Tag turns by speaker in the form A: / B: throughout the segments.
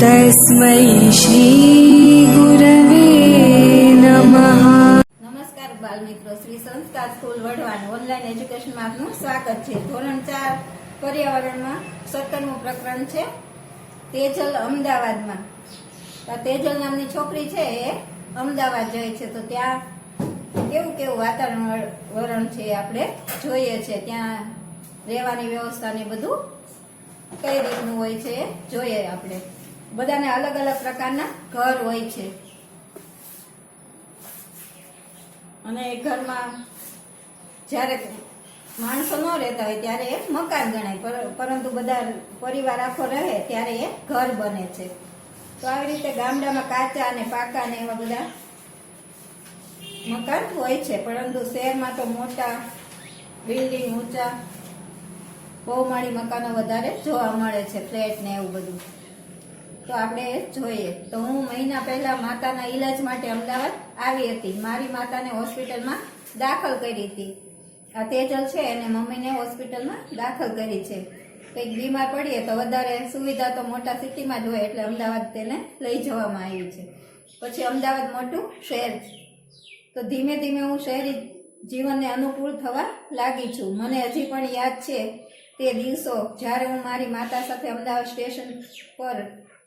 A: तस्मै श्रीगुरवे नमः।
B: નમસ્કાર બાળ મિત્રો, શ્રી સંસ્કાર સ્કૂલ વઢવાણ ઓનલાઈન એજ્યુકેશનમાં આપનું સ્વાગત છે. ધોરણ 4 પર્યાવરણમાં 17મું પ્રકરણ છે તેજલ અમદાવાદમાં. તેજલ નામની છોકરી છે એ અમદાવાદ જાય છે, તો ત્યાં કેવું વાતાવરણ છે આપણે જોઈએ છે. ત્યાં રહેવાની વ્યવસ્થા ને બધું કઈ રીતનું હોય છે એ જોઈએ આપણે. બધાને અલગ અલગ પ્રકારના ઘર હોય છે અને એ ઘરમાં જ્યારે માણસો ન રહેતા હોય ત્યારે એ મકાન ગણાય, પરંતુ બધા પરિવાર આખો રહે ત્યારે એ ઘર બને છે. તો આવી રીતે ગામડામાં કાચા અને પાકા ને એવા બધા મકાન હોય છે, પરંતુ શહેરમાં તો મોટા બિલ્ડિંગ, ઊંચા બહુમાળી મકાનો વધારે જોવા મળે છે, ફ્લેટ ને એવું બધું. તો આપણે જોઈએ. તો હું મહિના પહેલા માતાના ઈલાજ માટે અમદાવાદ આવી હતી. મારી માતાને હોસ્પિટલમાં દાખલ કરી હતી. આ તેજલ છે એને મમ્મીને હોસ્પિટલમાં દાખલ કરી છે. કંઈક બીમાર પડીએ તો વધારે સુવિધા તો મોટા સિટીમાં જ હોય, એટલે અમદાવાદ તેને લઈ જવામાં આવી છે. પછી અમદાવાદ મોટું શહેર છે, તો ધીમે ધીમે હું શહેરી જીવનને અનુકૂળ થવા લાગી છું. મને હજી પણ યાદ છે તે દિવસો જ્યારે હું મારી માતા સાથે અમદાવાદ સ્ટેશન પર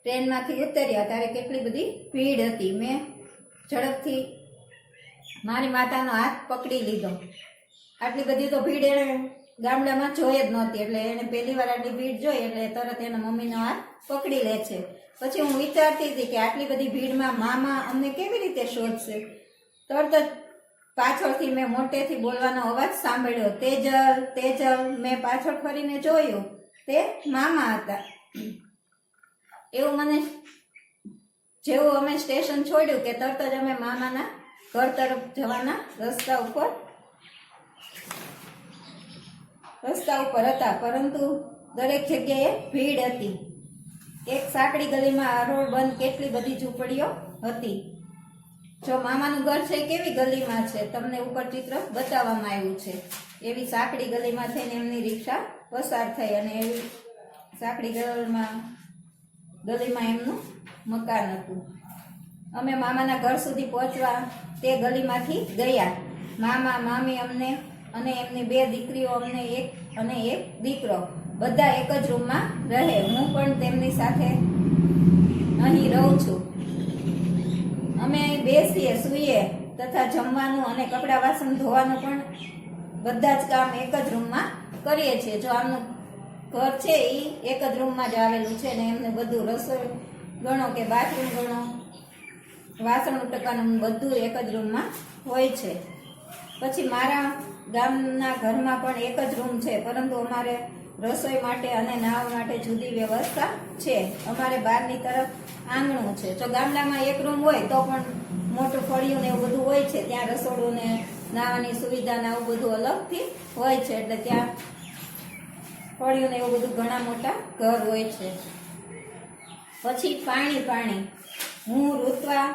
B: ટ્રેનમાંથી ઉતર્યા ત્યારે કેટલી બધી ભીડ હતી. મેં ઝડપથી મારી માતાનો હાથ પકડી લીધો. આટલી બધી તો ભીડ એને ગામડામાં જોઈ જ નહોતી, એટલે એને પહેલી વાર આટલી ભીડ જોઈ એટલે તરત એના મમ્મીનો હાથ પકડી લે છે. પછી હું વિચારતી હતી કે આટલી બધી ભીડમાં મામા અમને કેવી રીતે શોધશે. તરત જ પાછળથી મેં મોટેથી બોલવાનો અવાજ સાંભળ્યો, તેજલ તેજલ. મેં પાછળ ફરીને જોયું, તે મામા હતા. એવું મને જેવું અમે સ્ટેશન છોડ્યું કે તરત જ અમે મામાના ઘર તરફ જવાના રસ્તા ઉપર હતા, પરંતુ દરેક જગ્યાએ ભીડ હતી. એક સાંકડી ગલીમાં આ રોડ બંધ કેટલી બધી ઝૂંપડીઓ હતી. જો મામાનું ઘર છે કેવી ગલીમાં છે તમને ઉપર ચિત્ર બતાવવામાં આવ્યું છે. એવી સાંકડી ગલીમાં થઈને એમની રિક્ષા પસાર થઈ અને એવી સાંકડી ગલીમાં એમનું મકાન હતું. અમે મામાના ઘર સુધી પહોંચવા તે ગલીમાંથી ગયા. મામા મામી અમને અને એમની 2 દીકરીઓ, અમને એક દીકરો, બધા એક જ રૂમમાં રહે. હું પણ તેમની સાથે અહીં રહું છું. અમે અહીં બેસીએ, સૂઈએ તથા જમવાનું અને કપડાં વાસણ ધોવાનું પણ બધા જ કામ એક જ રૂમમાં કરીએ છીએ. જો આમનું ઘર છે એ એક જ રૂમમાં જ આવેલું છે ને એમને બધું રસોઈ ગણો કે બાથરૂમ ગણો, વાસણ ઉટકાનું બધું એક જ રૂમમાં હોય છે. પછી મારા ગામના ઘરમાં પણ એક જ રૂમ છે, પરંતુ અમારે રસોઈ માટે અને નાહવા માટે જુદી વ્યવસ્થા છે. અમારે બહારની તરફ આંગણું છે. જો ગામડામાં એક રૂમ હોય તો પણ મોટું ફળિયું ને એવું બધું હોય છે, ત્યાં રસોડું ને નાહવાની સુવિધા ને આવું બધું અલગથી હોય છે, એટલે ત્યાં ફળિયું ને એવું બધું ઘણા મોટા ઘર હોય છે. પછી પાણી હું, ઋત્વા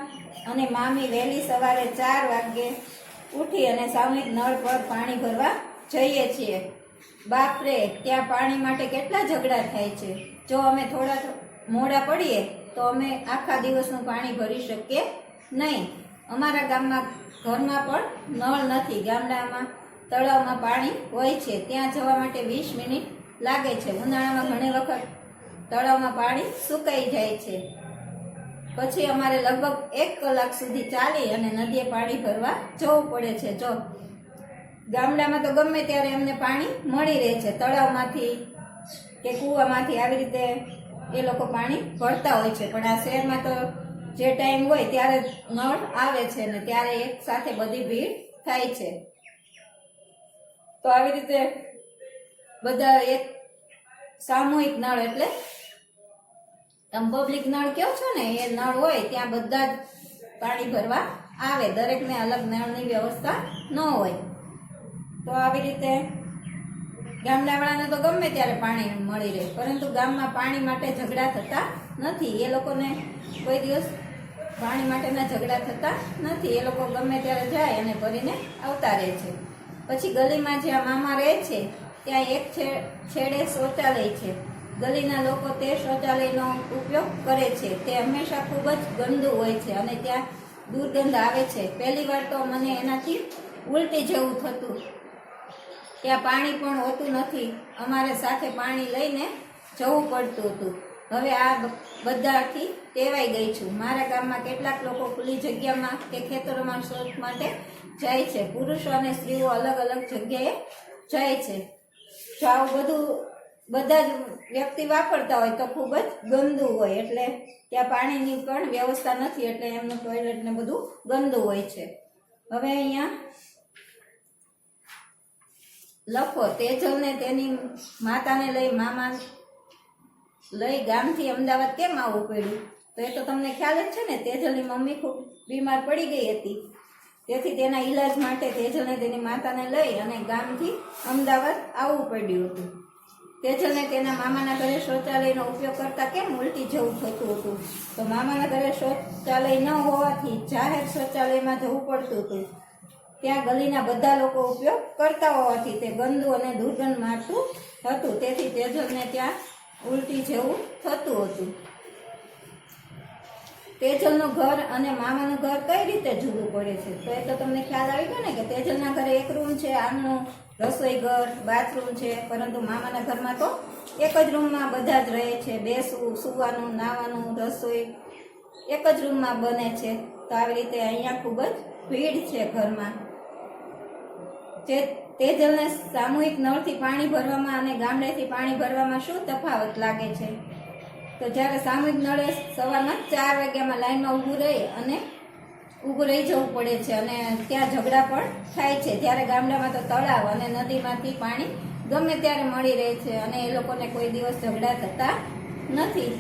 B: અને મામી વહેલી સવારે 4 વાગે ઉઠી અને સામૂહિક નળ પર પાણી ભરવા જઈએ છીએ. બાપરે, ત્યાં પાણી માટે કેટલા ઝઘડા થાય છે. જો અમે થોડા મોડા પડીએ તો અમે આખા દિવસનું પાણી ભરી શકીએ નહીં. અમારા ઘરમાં પણ નળ નથી. ગામડામાં તળાવમાં પાણી હોય છે, ત્યાં જવા માટે 20 મિનિટ લાગે છે. ઉનાળામાં ઘણી વખત તળાવમાં પાણી સુકાઈ જાય છે. પછી અમારે લગભગ 1 કલાક સુધી ચાલી અને નદીએ પાણી ભરવા જવું પડે છે. જો ગામડામાં તો ગમે ત્યારે એમને પાણી મળી રહે છે, તળાવમાંથી કે કૂવામાંથી આવી રીતે એ લોકો પાણી ભરતા હોય છે. પણ આ શહેરમાં તો જે ટાઈમ હોય ત્યારે નળ આવે છે ને ત્યારે એક સાથે બધી ભીડ થાય છે. તો આવી રીતે બધા એક સામૂહિક નળ, એટલે તમે પબ્લિક નળ કહો છો ને, એ નળ હોય ત્યાં બધા જ પાણી ભરવા આવે. દરેકને અલગ નળની વ્યવસ્થા ન હોય. તો આવી રીતે ગામડાવાળાને તો ગમે ત્યારે પાણી મળી રહે, પરંતુ ગામમાં પાણી માટે ઝઘડા થતા નથી. એ લોકોને કોઈ દિવસ પાણી માટેના ઝઘડા થતા નથી. એ લોકો ગમે ત્યારે જાય અને ભરીને આવતા રહે છે. પછી ગલીમાં જ્યાં મામા રહે છે ત્યાં એક છેડે શૌચાલય છે. ગલીના લોકો તે શૌચાલયનો ઉપયોગ કરે છે. તે હંમેશા ખૂબ જ ગંદુ હોય છે અને ત્યાં દુર્ગંધ આવે છે. પહેલી વાર તો મને એનાથી ઉલટી જેવું થતું. ત્યાં પાણી પણ હોતું નથી. અમારે સાથે પાણી લઈને જવું પડતું હતું. હવે આ બધાથી ટેવાઈ ગઈ છું. મારા ગામમાં કેટલાક લોકો ખુલ્લી જગ્યામાં કે ખેતરોમાં શૌચ માટે જાય છે. પુરુષો અને સ્ત્રીઓ અલગ અલગ જગ્યાએ જાય છે. જો આવું બધું બધા જ વ્યક્તિ વાપરતા હોય તો ખૂબ જ ગંદુ હોય, એટલે ત્યાં પાણીની પણ વ્યવસ્થા નથી, એટલે એમનું ટોયલેટ ને બધું ગંદુ હોય છે. હવે અહીંયા લખો, તેજલને તેની માતાને લઈ ગામથી અમદાવાદ કેમ આવવું પડ્યું? તો એ તો તમને ખ્યાલ જ છે ને, તેજલની મમ્મી ખૂબ બીમાર પડી ગઈ હતી. તેથી તેના ઈલાજ માટે તેજલને તેની માતાને લઈ અને ગામથી અમદાવાદ આવવું પડ્યું હતું. તેજલને તેના મામાના ઘરે શૌચાલયનો ઉપયોગ કરતા કેમ ઉલટી જેવું થતું હતું? તો મામાના ઘરે શૌચાલય ન હોવાથી જાહેર શૌચાલયમાં જવું પડતું હતું. ત્યાં ગલીના બધા લોકો ઉપયોગ કરતા હોવાથી તે ગંદુ અને દુર્ગંધ મારતું હતું. તેથી તેજલને ત્યાં ઉલટી જેવું થતું હતું. તેજલનું ઘર અને મામાનું ઘર કઈ રીતે જુદું પડે છે? તો એ તો તમને ખ્યાલ આવી ગયો ને કે તેજલના ઘરે એક રૂમ છે, આંગણું, રસોઈ ઘર, બાથરૂમ છે, પરંતુ મામાના ઘરમાં તો એક જ રૂમમાં બધા જ રહે છે. બેસવું, સૂવાનું, નાહવાનું, રસોઈ એક જ રૂમમાં બને છે. તો આવી રીતે અહીંયા ખૂબ જ ભીડ છે ઘરમાં. તેજલને સામૂહિક નળથી પાણી ભરવામાં અને ગામડેથી પાણી ભરવામાં શું તફાવત લાગે છે? તો જ્યારે સામૂહિક નળે સવારના 4 વાગ્યામાં લાઈનમાં ઊભું રહી જવું પડે છે અને ત્યાં ઝઘડા પણ થાય છે. જ્યારે ગામડામાં તો તળાવ અને નદીમાંથી પાણી ગમે ત્યારે મળી રહે છે અને એ લોકોને કોઈ દિવસ ઝઘડા થતા નથી.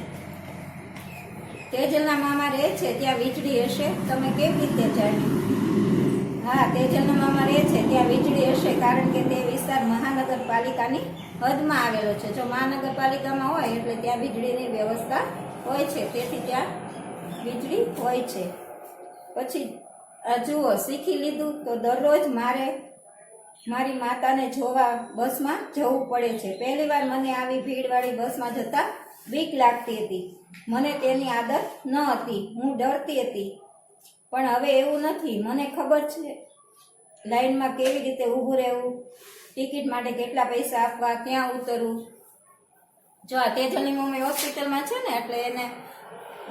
B: તેજલના મામા રહે છે ત્યાં વીજળી હશે? તમે કેવી રીતે જાણ્યું? હા, તેજલના મામા રહે છે ત્યાં વીજળી હશે, કારણ કે તે વિસ્તાર મહાનગરપાલિકાની હદમાં આવેલો છે. જો મહાનગરપાલિકામાં હોય એટલે ત્યાં વીજળીની વ્યવસ્થા હોય છે, તેથી ત્યાં વીજળી હોય છે. પછી જુઓ, શીખી લીધું. તો દરરોજ મારી માતાને જોવા બસમાં જવું પડે છે. પહેલી વાર મને આવી ભીડવાળી બસમાં જતા બીક લાગતી હતી. મને તેની આદત ન હતી. હું ડરતી હતી. પણ હવે એવું નથી. મને ખબર છે લાઈનમાં કેવી રીતે ઊભું રહેવું, ટિકિટ માટે કેટલા પૈસા આપવા, ક્યાં ઉતરવું. જો આ તેજલની મમ્મી હોસ્પિટલમાં છે ને, એટલે એને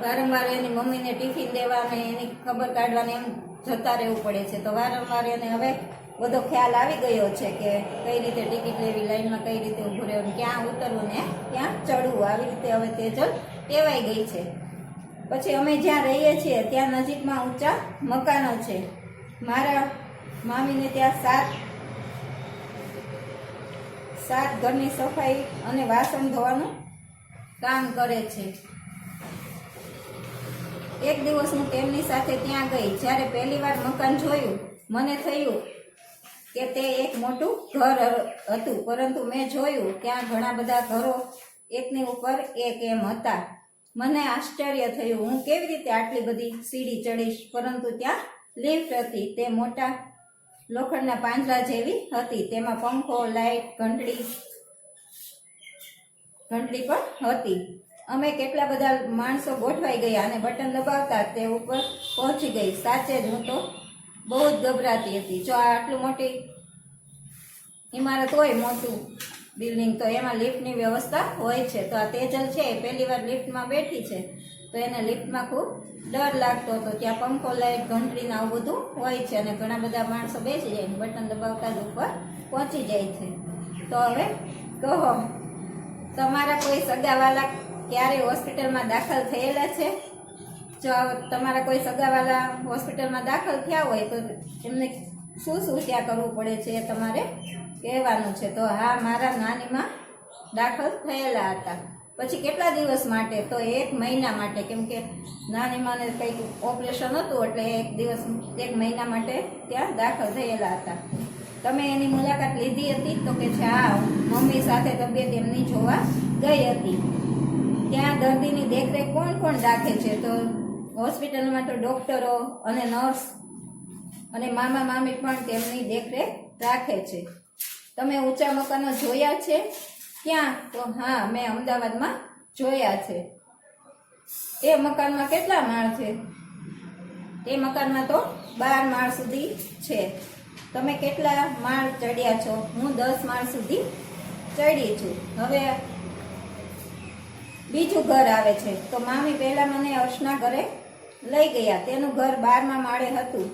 B: વારંવાર એની મમ્મીને ટિફિન દેવા અને એની ખબર કાઢવાની એમ જતા રહેવું પડે છે. તો વારંવાર એને હવે બધો ખ્યાલ આવી ગયો છે કે કઈ રીતે ટિકિટ લેવી, લાઈનમાં કઈ રીતે ઊભું રહેવું, ક્યાં ઉતરવું ને ક્યાં ચડવું. આવી રીતે હવે તેજલ ટેવાઈ ગઈ છે. પછી અમે જ્યાં રહીએ છીએ ત્યાં નજીકમાં ઊંચા મકાનો છે. મારા મામીને ત્યાં સાત ઘરની સફાઈ અને વાસણ ધોવાનું કામ કરે છે. એક દિવસ હું તેમની સાથે ત્યાં ગઈ. જ્યારે પહેલી વાર મકાન જોયું, મને થયું કે તે એક મોટું ઘર હતું, પરંતુ મેં જોયું ત્યાં ઘણા બધા ઘરો એકની ઉપર એક એમ હતા. મને આશ્ચર્ય થયું, હું કેવી રીતે આટલી બધી સીડી ચડીશ? પરંતુ ત્યાં લિફ્ટ હતી. તે મોટા લોખંડના પાંજરા જેવી હતી. તેમાં પંખો, લાઇટ, ઘંટડી પણ હતી. અમે કેટલા બધા માણસો ગોઠવાઈ ગયા અને બટન દબાવતા તે ઉપર પહોંચી ગઈ. સાચે જ હું તો બહુ જ ગભરાતી હતી. જો આ આટલું મોટી ઇમારત હોય, મોટું બિલ્ડિંગ, તો એમાં લિફ્ટની વ્યવસ્થા હોય છે. તો આ તેજલ છે એ પહેલી વાર લિફ્ટમાં બેઠી છે, તો એને લિફ્ટમાં ખૂબ ડર લાગતો હતો. ત્યાં પંખો, લાઇટ, ઘંટડી ને આવું બધું હોય છે અને ઘણા બધા માણસો બેસી જાય, બટન દબાવતા જ ઉપર પહોંચી જાય છે. તો હવે કહો, તમારા કોઈ સગાવાલા ક્યારે હોસ્પિટલમાં દાખલ થયેલા છે? જો તમારા કોઈ સગાવાલા હોસ્પિટલમાં દાખલ થયા હોય તો એમને શું ત્યાં કરવું પડે છે એ તમારે કહેવાનું છે. તો હા, મારા નાનીમાં દાખલ થયેલા હતા. પછી કેટલા દિવસ માટે? તો 1 મહિના માટે, કેમ કે નાનીમાને કંઈક ઓપરેશન હતું, એટલે 1 મહિના માટે ત્યાં દાખલ થયેલા હતા. તમે એની મુલાકાત લીધી હતી? તો કે છે હા, મમ્મી સાથે તબિયત એમની જોવા ગઈ હતી. ત્યાં દર્દીની દેખરેખ કોણ રાખે છે? તો હોસ્પિટલમાં તો ડોક્ટરો અને નર્સ અને મામા મામી પણ તેમની દેખરેખ રાખે છે. તમે ઊંચા મકાનો જોયા છે? ક્યાં? તો હા, મેં અમદાવાદમાં જોયા છે. એ મકાનમાં કેટલા માળ છે? એ મકાનમાં તો 12 માળ સુધી છે. તમે કેટલા માળ ચડ્યા છો? હું 10 માળ સુધી ચડી છું. હવે બીજું ઘર આવે છે. તો મામી પહેલા મને હર્ષના ઘરે લઈ ગયા. તેનું ઘર 12મા માળે હતું.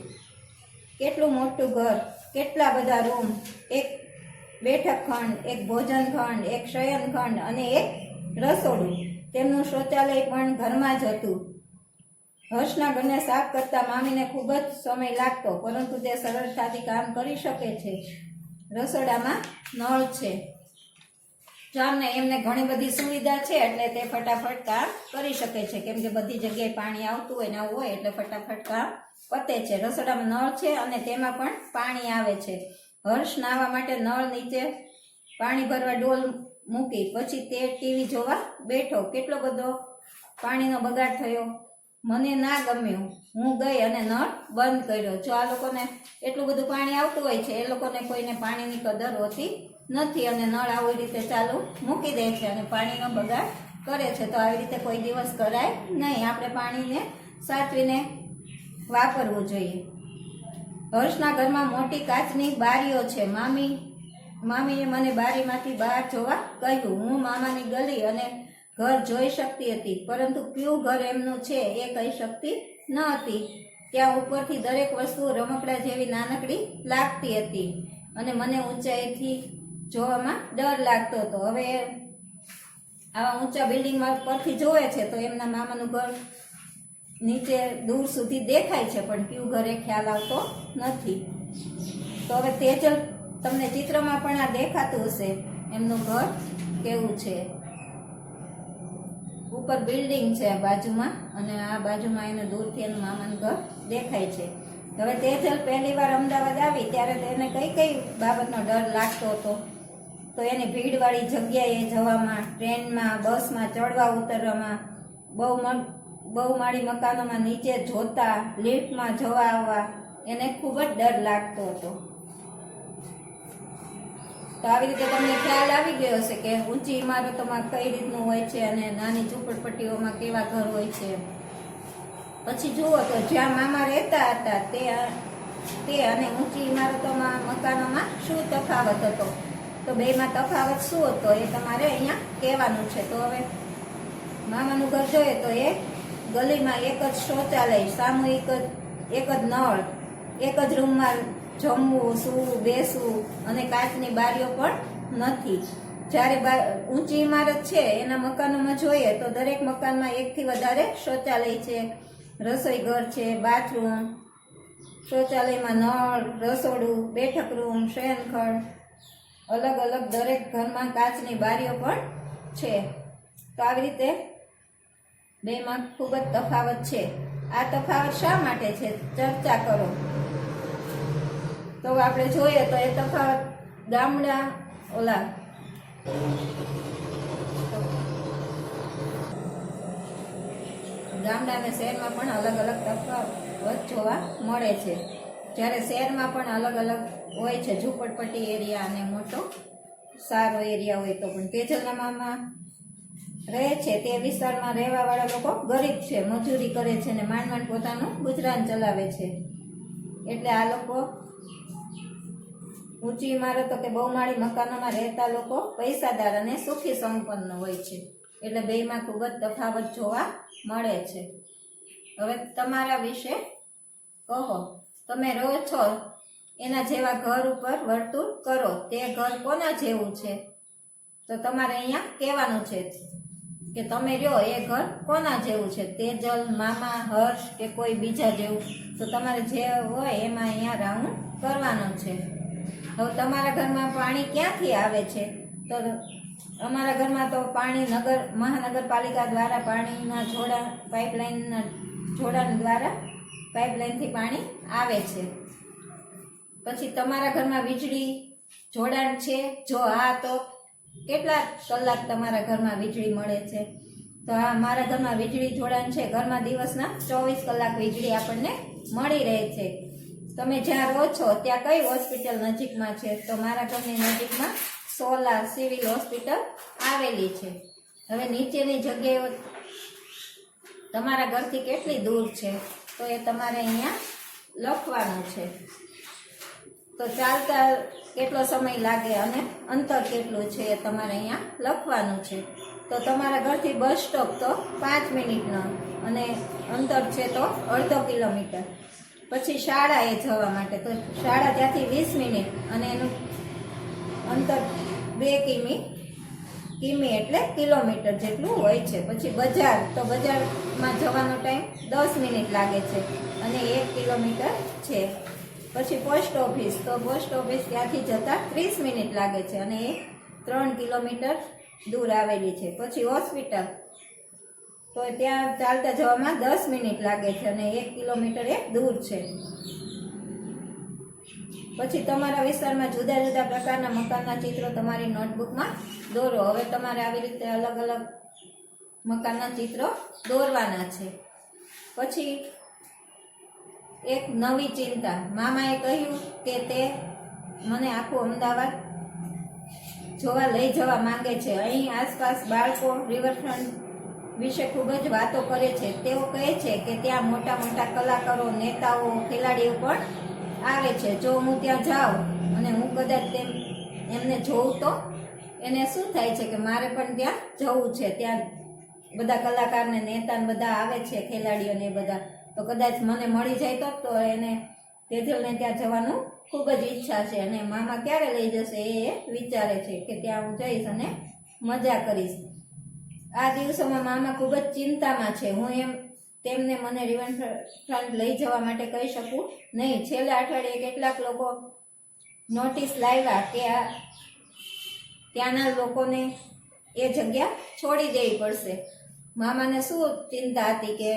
B: કેટલું મોટું ઘર, કેટલા બધા રૂમ, એક બેઠક ખંડ, એક ભોજન ખંડ, એક શયન ખંડ અને એક રસોડું. તેમનું શૌચાલય પણ ઘરમાં જ હતું. હર્ષના ઘરને સાફ કરતા મામીને ખૂબ જ સમય લાગતો, પરંતુ તે સરળતાથી કામ કરી શકે છે. રસોડામાં નળ છે. જામને એમને ઘણી બધી સુવિધા છે, એટલે તે ફટાફટ કામ કરી શકે છે, કેમ કે બધી જગ્યાએ પાણી આવતું હોય ને આવું હોય એટલે ફટાફટ કામ પતે છે. રસોડામાં નળ છે અને તેમાં પણ પાણી આવે છે. હર્ષ નાહવા માટે નળ નીચે પાણી ભરવા ડોલ મૂકી, પછી તે ટીવી જોવા બેઠો. કેટલો બધો પાણીનો બગાડ થયો. મને ના ગમ્યું. હું ગઈ અને નળ બંધ કર્યો. જો આ લોકોને એટલું બધું પાણી આવતું હોય છે, એ લોકોને કોઈને પાણીની કદર હોતી નથી અને નળ આવી રીતે ચાલુ મૂકી દે છે અને પાણીનો બગાડ કરે છે. તો આવી રીતે કોઈ દિવસ કરાય નહીં. આપણે પાણીને સાચવીને વાપરવું જોઈએ. હર્ષના ઘરમાં મોટી કાચની બારીઓ છે. મામીએ મને બારીમાંથી બહાર જોવા કહ્યું. હું મામાની ગલી અને ઘર જોઈ શકતી હતી, પરંતુ કયું ઘર એમનું છે એ કહી શકતી ન હતી. ત્યાં ઉપરથી દરેક વસ્તુ રમકડા જેવી નાનકડી લાગતી હતી અને મને ઊંચાઈથી જોવામાં ડર લાગતો હતો. હવે આવા ઊંચા બિલ્ડિંગમાં પરથી જોવે છે તો એમના મામાનું ઘર નીચે દૂર સુધી દેખાય છે, પણ કયું ઘર એ ખ્યાલ આવતો નથી. તો હવે તેજલ, તમને ચિત્રમાં પણ આ દેખાતું હશે એમનું ઘર કેવું છે. ઉપર બિલ્ડિંગ છે બાજુમાં અને આ બાજુમાં એનું દૂરથી એનું મામાનું ઘર દેખાય છે. હવે તેજલ પહેલી વાર અમદાવાદ આવી ત્યારે તેને કઈ બાબતનો ડર લાગતો હતો? તો એને ભીડવાળી જગ્યાએ જવામાં, ટ્રેનમાં, બસમાં ચડવા ઉતરવામાં, બહુમાળી મકાનોમાં નીચે જોતા, લિફ્ટમાં જવા આવવા એને ખૂબ જ ડર લાગતો હતો. તો આવી રીતે તમને ખ્યાલ આવી ગયો હશે કે ઊંચી ઇમારતોમાં કઈ રીતનું હોય છે અને નાની ઝૂંપડપટ્ટીઓમાં કેવા ઘર હોય છે. પછી જુઓ તો જ્યાં મામા રહેતા હતા તે અને ઊંચી ઇમારતોમાં, મકાનોમાં શું તફાવત હતો? તો બેમાં તફાવત શું હતો એ તમારે અહીંયા કહેવાનું છે. તો હવે મામાનું ઘર જોઈએ તો એ ગલીમાં એક જ શૌચાલય, સામૂહિક એક જ નળ, એક જ રૂમમાં જમવું, સૂવું, બેસવું અને કાચની બારીઓ પણ નથી. જ્યારે ઊંચી ઇમારત છે એના મકાનોમાં જોઈએ તો દરેક મકાનમાં એકથી વધારે શૌચાલય છે, રસોઈ ઘર છે, બાથરૂમ, શૌચાલયમાં નળ, રસોડું, બેઠક રૂમ, શયનખંડ, અલગ અલગ દરેક ઘરમાં કાચની બારીઓ પણ છે. તો આવી રીતે બેમાં ખૂબ જ તફાવત છે. આ તફાવત શા માટે છે? ચર્ચા કરો. તો આપણે જોઈએ તો એ તફાવત ગામડા અને શહેરમાં પણ અલગ અલગ તફાવત જોવા મળે છે. જ્યારે શહેરમાં પણ અલગ અલગ હોય છે, ઝૂંપડપટ્ટી એરિયા અને મોટો સારો એરિયા હોય તો પણ. તેજલના મામા રહે છે તે વિસ્તારમાં રહેવાવાળા લોકો ગરીબ છે, મજૂરી કરે છે અને માંડ પોતાનું ગુજરાન ચલાવે છે. એટલે આ લોકો ઊંચી ઇમારતો કે બહુમાળી મકાનોમાં રહેતા લોકો પૈસાદાર અને સુખી સંપન્ન હોય છે. એટલે બેમાં ખૂબ જ તફાવત જોવા મળે છે. હવે તમારા વિશે કહો. તમે રહો છો એના જેવા ઘર ઉપર વર્તુળ કરો. તે ઘર કોના જેવું છે? તો તમારે અહીંયા કહેવાનું છે કે તમે રહ્યો એ ઘર કોના જેવું છે? તેજલ, મામા, હર્ષ કે કોઈ બીજા જેવું? તો તમારે જે હોય એમાં અહીંયા રાઉન્ડ કરવાનો છે. હવે તમારા ઘરમાં પાણી ક્યાંથી આવે છે? તો અમારા ઘરમાં તો પાણી મહાનગરપાલિકા દ્વારા પાણીના પાઇપલાઇનના જોડાણ દ્વારા પાઇપલાઇનથી પાણી આવે છે. પછી તમારા ઘરમાં વીજળી જોડાણ છે? જો હા, તો કેટલા કલાક તમારા ઘરમાં વીજળી મળે છે? તો હા, મારા ઘરમાં વીજળી જોડાણ છે. ઘરમાં દિવસના 24 કલાક વીજળી આપણને મળી રહે છે. તમે જ્યાં રહો છો ત્યાં કઈ હોસ્પિટલ નજીકમાં છે? તો મારા ઘરની નજીકમાં સોલા સિવિલ હોસ્પિટલ આવેલી છે. હવે નીચેની જગ્યાઓ તમારા ઘરથી કેટલી દૂર છે તો એ તમારે અહીંયા લખવાનું છે. તો ચાલતા કેટલો સમય લાગે અને અંતર કેટલું છે એ તમારે અહીંયા લખવાનું છે. તો તમારા ઘરથી બસ સ્ટોપ તો 5 મિનિટનો અને અંતર છે તો અડધો કિલોમીટર. પછી શાળાએ જવા માટે તો શાળા ત્યાંથી 20 મિનિટ અને એનું અંતર 2 કિમી એટલે કિલોમીટર જેટલું હોય છે. પછી બજાર તો બજારમાં જવાનો ટાઈમ 10 મિનિટ લાગે છે અને 1 કિલોમીટર છે. પછી પોસ્ટ ઓફિસ તો પોસ્ટ ઓફિસ ત્યાંથી જતા 30 મિનિટ લાગે છે અને એ 3 કિલોમીટર દૂર આવેલી છે. પછી હોસ્પિટલ તો ત્યાં ચાલતા જવામાં 10 મિનિટ લાગે છે અને 1 કિલોમીટર એ દૂર છે. પછી તમારા વિસ્તારમાં જુદા જુદા પ્રકારના મકાનના ચિત્રો તમારી નોટબુકમાં દોરો. હવે તમારે આવી રીતે અલગ અલગ મકાનના ચિત્રો દોરવાના છે. પછી એક નવી ચિંતા, મામાએ કહ્યું કે તે મને આખું અમદાવાદ જોવા લઈ જવા માંગે છે. અહીં આસપાસ બાળકો રિવરફ્રન્ટ વિશે ખૂબ જ વાતો કરે છે. તેઓ કહે છે કે ત્યાં મોટા મોટા કલાકારો, નેતાઓ, ખેલાડીઓ પણ આવે છે. જો હું ત્યાં જાઉં અને હું કદાચ એમને જોઉં તો એને શું થાય છે કે મારે પણ ત્યાં જવું છે. ત્યાં બધા કલાકાર ને નેતા ને બધા આવે છે, ખેલાડીઓ ને બધા, તો કદાચ મને મળી જાય તો એને તેજલને ત્યાં જવાનું ખૂબ જ ઈચ્છા છે. અને મામા ક્યારે લઈ જશે એ વિચારે છે કે ત્યાં હું જઈશ અને મજા કરીશ. આ દિવસોમાં મામા ખૂબ જ ચિંતામાં છે. હું તેમને મને રિવરફ્રન્ટ લઈ જવા માટે કહી શકું નહીં. છેલ્લા અઠવાડિયે કેટલાક લોકો નોટિસ લાવ્યા કે ત્યાંના લોકોને એ જગ્યા છોડી દેવી પડશે. મામાને શું ચિંતા હતી કે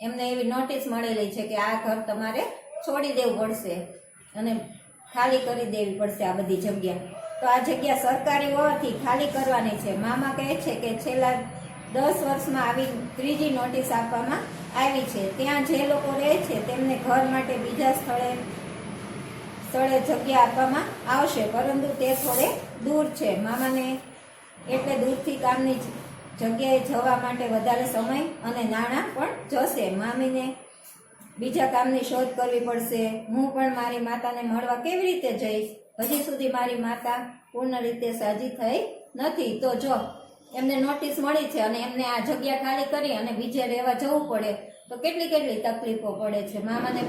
B: એમને એવી નોટિસ મળેલી છે કે આ ઘર તમારે છોડી દેવું પડશે અને ખાલી કરી દેવી પડશે આ બધી જગ્યા. તો આ જગ્યા સરકારી હોવાથી ખાલી કરવાની છે. મામા કહે છે કે છેલ્લા 10 વર્ષમાં આવી ત્રીજી નોટિસ આપવામાં આવી છે. ત્યાં જે લોકો રહે છે તેમને ઘર માટે બીજા સ્થળે જગ્યા આપવામાં આવશે, પરંતુ તે થોડે દૂર છે. મામાને એટલે દૂરથી કામની જગ્યાએ જવા માટે વધારે સમય અને નાણાં પણ જશે. મામીને બીજા કામની શોધ કરવી પડશે. હું પણ મારી માતાને મળવા કેવી રીતે જઈશ? હજી સુધી મારી માતા પૂર્ણ રીતે સાજી થઈ નથી. તો જો એમને નોટિસ મળી છે અને એમને આ જગ્યા ખાલી કરી અને બીજે રહેવા જવું પડે તો કેટલી કેટલી તકલીફો પડે છે. મામાને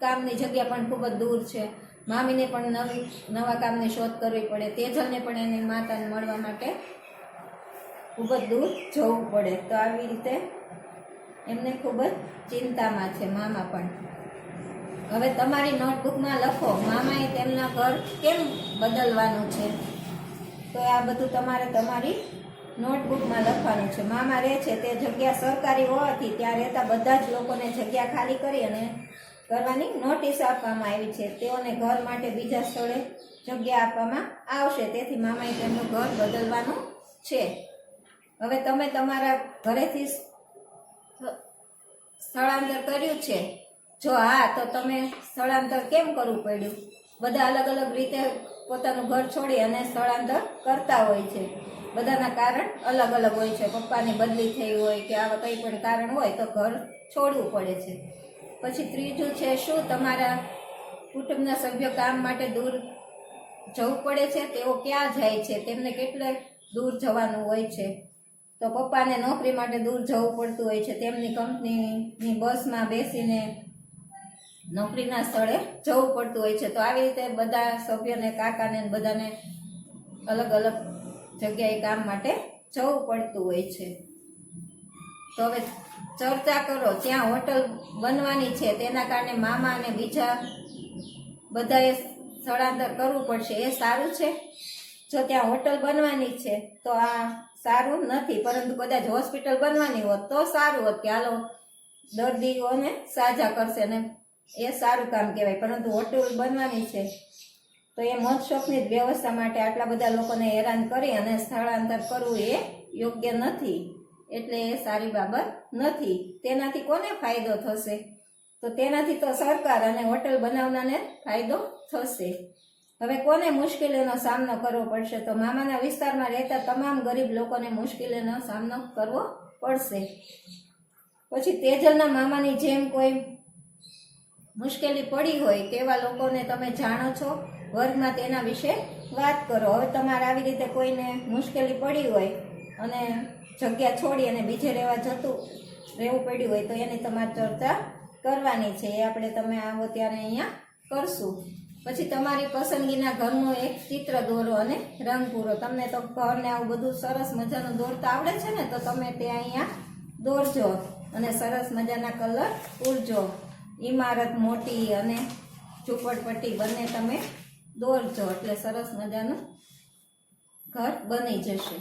B: કામની જગ્યા પણ ખૂબ જ દૂર છે. મામીને પણ નવા કામની શોધ કરવી પડે. તેજલને પણ એની માતાને મળવા માટે ખૂબ જ દૂર જવું પડે. તો આવી રીતે એમને ખૂબ જ ચિંતામાં છે મામા પણ. હવે તમારી નોટબુકમાં લખો મામાએ તેમના ઘર કેમ બદલવાનું છે. તો આ બધું તમારે તમારી નોટબુકમાં લખવાનું છે. મામા રહે છે તે જગ્યા સરકારી હોવાથી ત્યાં રહેતા બધા જ લોકોને જગ્યા ખાલી કરી અને કરવાની નોટિસ આપવામાં આવી છે. તેઓને ઘર માટે બીજા સ્થળે જગ્યા આપવામાં આવશે. તેથી મામાએ તેમનું ઘર બદલવાનું છે. હવે તમે તમારા ઘરેથી સ્થળાંતર કર્યું છે? જો હા, તો તમે સ્થળાંતર કેમ કરવું પડ્યું? બધા અલગ અલગ રીતે પોતાનું ઘર છોડી અને સ્થળાંતર કરતા હોય છે. બધાના કારણ અલગ અલગ હોય છે. પપ્પાની બદલી થઈ હોય કે આવા કંઈ પણ કારણ હોય તો ઘર છોડવું પડે છે. પછી ત્રીજું છે, શું તમારા કુટુંબના સભ્યો કામ માટે દૂર જવું પડે છે? તેઓ ક્યાં જાય છે? તેમને કેટલે દૂર જવાનું હોય છે? તો પપ્પાને નોકરી માટે દૂર જવું પડતું હોય છે. તેમની કંપનીની બસમાં બેસીને નોકરીના સ્થળે જવું પડતું હોય છે. તો આવી રીતે બધા સભ્યોને, કાકાને બધાને અલગ અલગ જગ્યાએ કામ માટે જવું પડતું હોય છે. તો હવે ચર્ચા કરો. ત્યાં હોટલ બનવાની છે, તેના કારણે મામા અને બીજા બધાએ સ્થળાંતર કરવું પડશે. એ સારું છે? જો ત્યાં હોટલ બનવાની છે તો આ સારું નથી, પરંતુ કદાચ હોસ્પિટલ બનવાની હોત તો સારું હોત કે હાલો દર્દીઓને સાજા કરશે ને એ સારું કામ કહેવાય. પરંતુ હોટલ બનવાની છે તો એ મોજ શોખની જ વ્યવસ્થા માટે આટલા બધા લોકોને હેરાન કરી અને સ્થળાંતર કરવું એ યોગ્ય નથી. એટલે એ સારી બાબત નથી. તેનાથી કોને ફાયદો થશે? તો તેનાથી તો સરકાર અને હોટલ બનાવનારને ફાયદો થશે. હવે કોને મુશ્કેલીનો સામનો કરવો પડશે? તો મામાના વિસ્તારમાં રહેતા તમામ ગરીબ લોકોને મુશ્કેલીનો સામનો કરવો પડશે. પછી તેજલના મામાની જેમ કોઈ મુશ્કેલી પડી હોય તેવા લોકોને તમે જાણો છો, વર્ગમાં તેના વિશે વાત કરો. હવે તમારે આવી રીતે કોઈને મુશ્કેલી પડી હોય અને જગ્યા છોડી અને બીજે રહેવું પડ્યું હોય તો એની તમારે ચર્ચા કરવાની છે. એ આપણે તમે આવો ત્યારે અહીંયા કરશું. પછી તમારી પસંદગીના ઘરનું એક ચિત્ર દોરો અને રંગ પૂરો. તમને તો ઘરને આવું બધું સરસ મજાનું દોરતા આવડે છે ને, તો તમે તે અહીંયા દોરજો અને સરસ મજાના કલર પૂરજો. ઇમારત મોટી અને ઝૂંપડપટ્ટી બંને તમે દોરજો એટલે સરસ મજાનું ઘર બની જશે.